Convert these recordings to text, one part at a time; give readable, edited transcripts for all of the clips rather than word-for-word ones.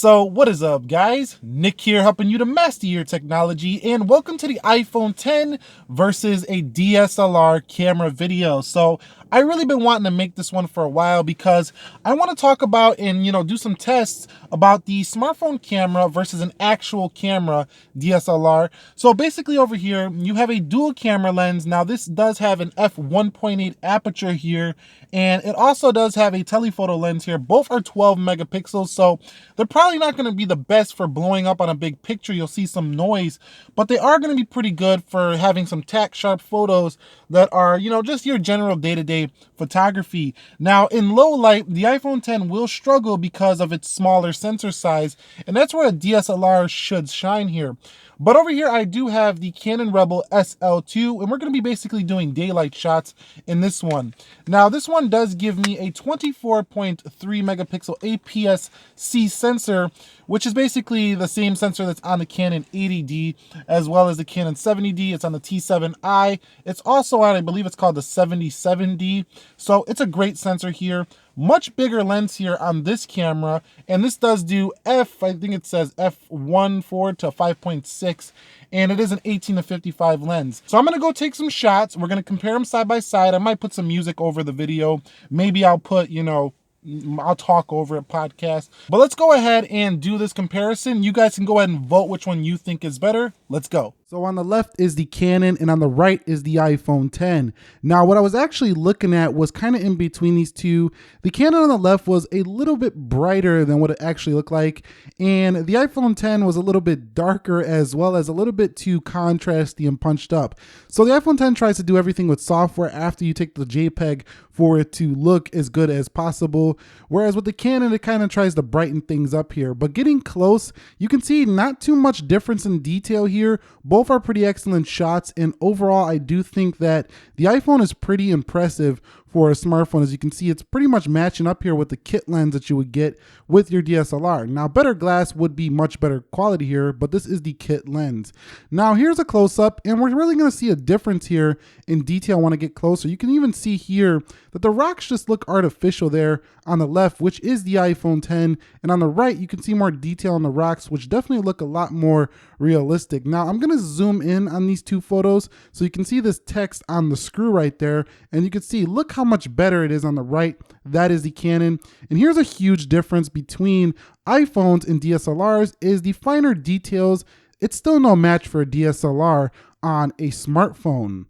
So what is up, guys? Nick here, helping you to master your technology, and welcome to the iPhone 10 versus a DSLR camera video. So I really been wanting to make this one for a while because I want to talk about and do some tests about the smartphone camera versus an actual camera DSLR. So basically over here you have a dual camera lens. Now this does have an f1.8 aperture here, and it also does have a telephoto lens here. Both are 12 megapixels, so they're probably not going to be the best for blowing up on a big picture. You'll see some noise, but they are going to be pretty good for having some tack sharp photos that are, just your general day-to-day photography. Now, in low light, the iPhone 10 will struggle because of its smaller sensor size, and that's where a DSLR should shine here. But over here, I do have the Canon Rebel SL2, and we're going to be basically doing daylight shots in this one. Now, this one does give me a 24.3 megapixel APS-C sensor, which is basically the same sensor that's on the Canon 80D, as well as the Canon 70D. It's on the T7i. It's also on, I believe it's called the 77D. So it's a great sensor here. Much bigger lens here on this camera, and this does do I think it says f1.4 to 5.6, and it is an 18-55 lens. So I'm gonna go take some shots. We're gonna compare them side by side. I might put some music over the video. Maybe I'll put, I'll talk over a podcast. But let's go ahead and do this comparison. You guys can go ahead and vote which one you think is better. Let's go. So on the left is the Canon, and on the right is the iPhone 10. Now, what I was actually looking at was kind of in between these two. The Canon on the left was a little bit brighter than what it actually looked like, and the iPhone 10 was a little bit darker, as well as a little bit too contrasty and punched up. So the iPhone 10 tries to do everything with software after you take the JPEG for it to look as good as possible, whereas with the Canon, it kind of tries to brighten things up here. But getting close, you can see not too much difference in detail here. Both are pretty excellent shots, and overall I do think that the iPhone is pretty impressive for a smartphone. As you can see, it's pretty much matching up here with the kit lens that you would get with your DSLR. Now, better glass would be much better quality here, but this is the kit lens. Now, here's a close-up, and we're really going to see a difference here in detail when I get closer. You can even see here that the rocks just look artificial there on the left, which is the iPhone 10, and on the right, you can see more detail on the rocks, which definitely look a lot more realistic. Now, I'm going to zoom in on these two photos so you can see this text on the screw right there, and you can see, look how much better it is on the right. That is the Canon. And here's a huge difference between iPhones and DSLRs is the finer details. It's still no match for a DSLR on a smartphone.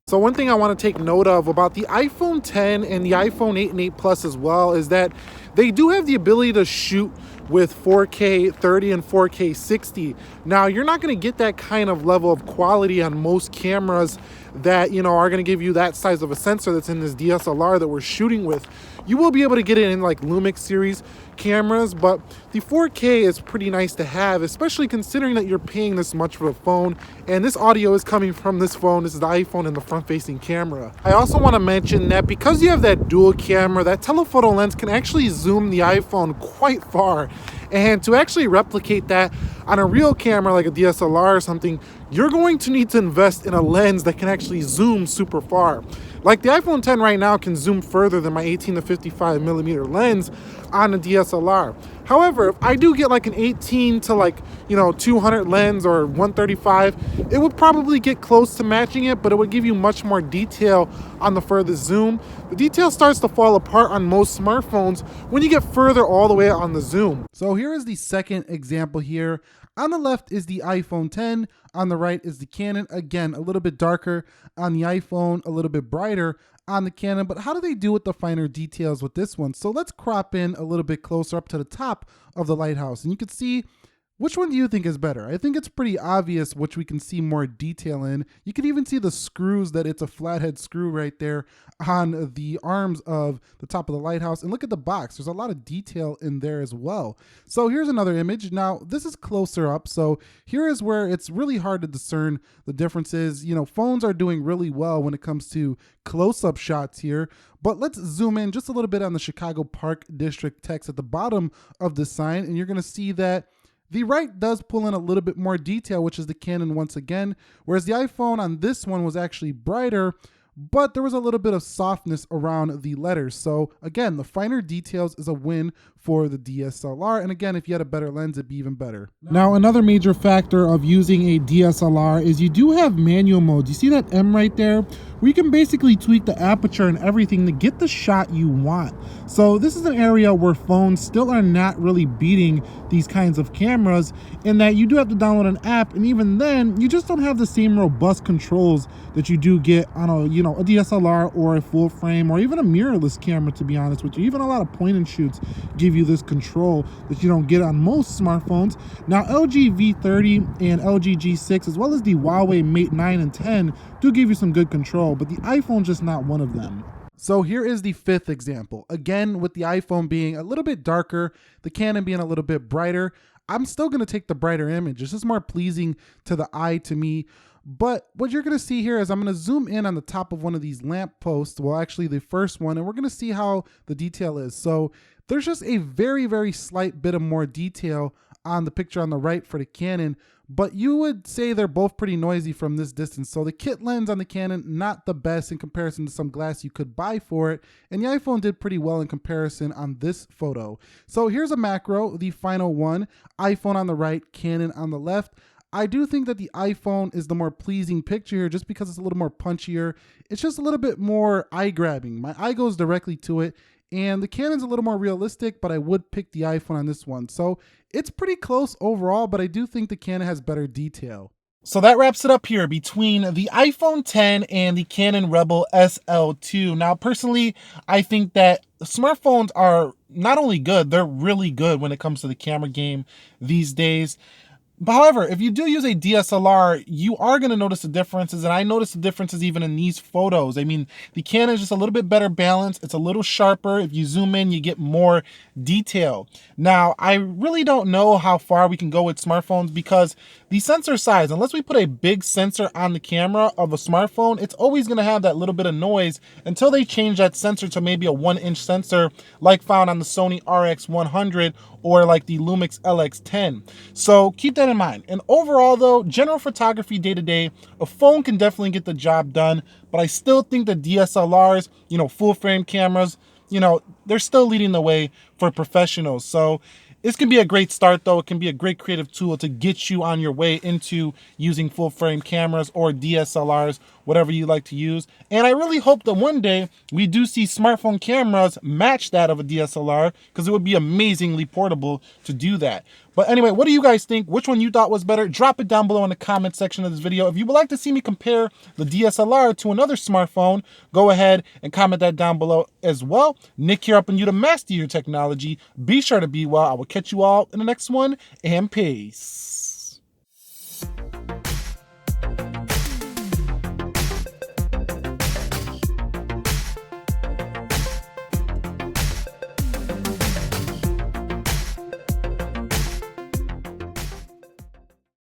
So one thing I want to take note of about the iPhone 10 and the iPhone 8 and 8 Plus as well is that they do have the ability to shoot with 4K 30 and 4K 60. Now, you're not going to get that kind of level of quality on most cameras that, are going to give you that size of a sensor that's in this DSLR that we're shooting with. You will be able to get it in like Lumix series cameras, but the 4K is pretty nice to have, especially considering that you're paying this much for the phone, and this audio is coming from this phone. This is the iPhone in the front-facing camera. I also want to mention that because you have that dual camera, that telephoto lens can actually zoom the iPhone quite far, and to actually replicate that on a real camera like a DSLR or something, you're going to need to invest in a lens that can actually zoom super far. Like the iPhone 10 right now can zoom further than my 18-55 millimeter lens on a DSLR. However, if I do get like an 18 to 200 lens or 135, it would probably get close to matching it, but it would give you much more detail on the furthest zoom. The detail starts to fall apart on most smartphones when you get further all the way on the zoom. So here is the second example here. On the left is the iPhone 10. On the right is the Canon. Again, a little bit darker on the iPhone, a little bit brighter on the Canon. But how do they do with the finer details with this one? So let's crop in a little bit closer up to the top of the lighthouse. And you can see, which one do you think is better? I think it's pretty obvious which we can see more detail in. You can even see the screws, that it's a flathead screw right there on the arms of the top of the lighthouse. And look at the box. There's a lot of detail in there as well. So here's another image. Now, this is closer up. So here is where it's really hard to discern the differences. Phones are doing really well when it comes to close-up shots here. But let's zoom in just a little bit on the Chicago Park District text at the bottom of the sign. And you're going to see that the right does pull in a little bit more detail, which is the Canon once again, whereas the iPhone on this one was actually brighter, but there was a little bit of softness around the letters. So again, the finer details is a win for the DSLR. And again, if you had a better lens, it'd be even better. Now, another major factor of using a DSLR is you do have manual modes. You see that M right there? Where you can basically tweak the aperture and everything to get the shot you want. So this is an area where phones still are not really beating these kinds of cameras, in that you do have to download an app, and even then you just don't have the same robust controls that you do get on a a DSLR or a full frame or even a mirrorless camera, to be honest with you. Even a lot of point and shoots give you this control that you don't get on most smartphones. Now LG V30 and LG G6 as well as the Huawei Mate 9 and 10 do give you some good control, but the iPhone's just not one of them. So here is the fifth example. Again, with the iPhone being a little bit darker, the Canon being a little bit brighter, I'm still going to take the brighter image. It's just more pleasing to the eye to me. But what you're going to see here is I'm going to zoom in on the top of one of these lamp posts. Well, actually the first one, and we're going to see how the detail is. So there's just a very, very slight bit of more detail on the picture on the right for the Canon, but you would say they're both pretty noisy from this distance. So the kit lens on the Canon, not the best in comparison to some glass you could buy for it, and the iPhone did pretty well in comparison on this photo. So here's a macro, the final one, iPhone on the right, Canon on the left. I do think that the iPhone is the more pleasing picture here just because it's a little more punchier. It's just a little bit more eye-grabbing. My eye goes directly to it, and the Canon's a little more realistic, but I would pick the iPhone on this one. So it's pretty close overall, but I do think the Canon has better detail. So that wraps it up here between the iPhone 10 and the Canon Rebel SL2. Now, personally, I think that smartphones are not only good, they're really good when it comes to the camera game these days. But however, if you do use a DSLR, you are going to notice the differences, and I noticed the differences even in these photos. I mean, the Canon is just a little bit better balanced. It's a little sharper. If you zoom in, you get more detail. Now, I really don't know how far we can go with smartphones because the sensor size, unless we put a big sensor on the camera of a smartphone, it's always going to have that little bit of noise until they change that sensor to maybe a 1-inch sensor like found on the Sony RX100 or like the Lumix LX10. So keep that in mind. And overall though, general photography day to day, a phone can definitely get the job done, but I still think the DSLRs, full frame cameras, they're still leading the way for professionals. So this can be a great start though. It can be a great creative tool to get you on your way into using full frame cameras or DSLRs, whatever you like to use. And I really hope that one day we do see smartphone cameras match that of a DSLR, because it would be amazingly portable to do that. But anyway, what do you guys think? Which one you thought was better? Drop it down below in the comment section of this video. If you would like to see me compare the DSLR to another smartphone, go ahead and comment that down below as well. Nick here, helping you to master your technology. Be sure to be well. I will catch you all in the next one, and peace.